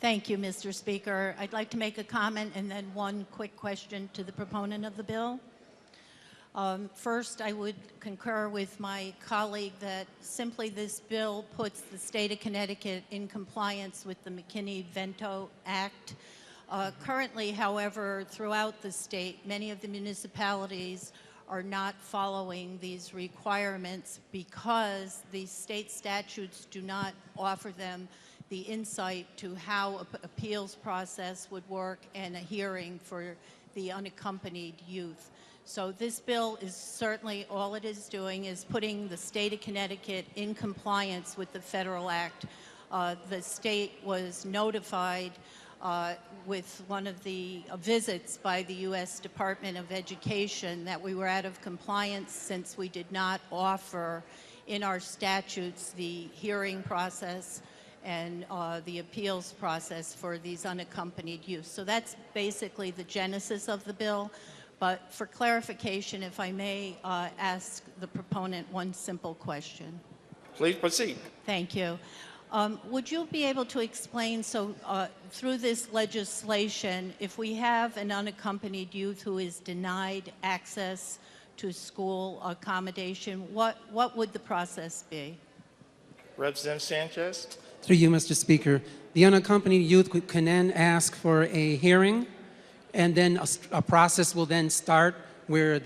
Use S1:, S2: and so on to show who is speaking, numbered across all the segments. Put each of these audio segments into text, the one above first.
S1: Thank you, Mr. Speaker. I'd like to make a comment and then one quick question to the proponent of the bill. First, I would concur with my colleague that simply this bill puts the state of Connecticut in compliance with the McKinney-Vento Act. Currently, however, throughout the state, many of the municipalities are not following these requirements because the state statutes do not offer them the insight to how an appeals process would work and a hearing for the unaccompanied youth. So this bill is certainly, all it is doing is putting the state of Connecticut in compliance with the federal act. The state was notified with one of the visits by the U.S. Department of Education that we were out of compliance since we did not offer in our statutes the hearing process and the appeals process for these unaccompanied youth. So that's basically the genesis of the bill. But for clarification, if I may ask the proponent one simple question.
S2: Please proceed.
S1: Thank you. Would you be able to explain, so through this legislation, if we have an unaccompanied youth who is denied access to school accommodation, what would the process be?
S2: Representative Sanchez.
S3: Through you, Mr. Speaker. The unaccompanied youth can then ask for a hearing, and then a process will then start where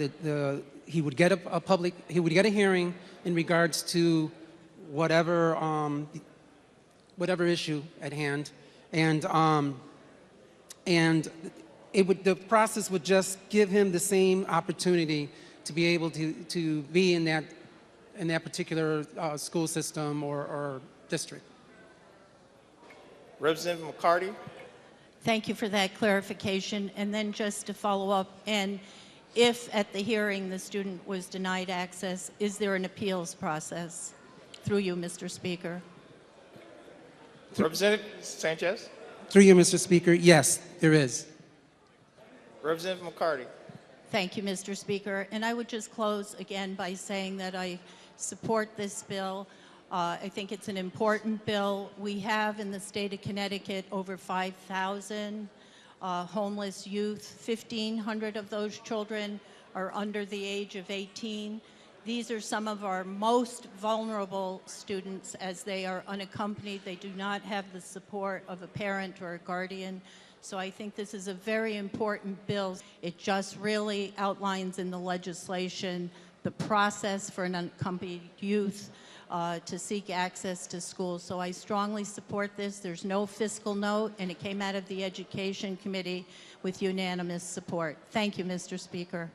S3: he would get a hearing in regards to whatever issue at hand, and the process would just give him the same opportunity to be able to be in that particular school system or district.
S2: Representative McCarty.
S1: Thank you for that clarification. And then just to follow up, and if at the hearing the student was denied access, is there an appeals process? Through you, Mr. Speaker.
S2: Representative Sanchez.
S3: Through you, Mr. Speaker, yes, there is.
S2: Representative McCarty.
S1: Thank you, Mr. Speaker. And I would just close again by saying that I support this bill. I think it's an important bill. We have in the state of Connecticut over 5,000 homeless youth. 1,500 of those children are under the age of 18. These are some of our most vulnerable students as they are unaccompanied. They do not have the support of a parent or a guardian. So I think this is a very important bill. It just really outlines in the legislation the process for an unaccompanied youth to seek access to schools. So I strongly support this. There's no fiscal note, and it came out of the Education Committee with unanimous support. Thank you, Mr. Speaker.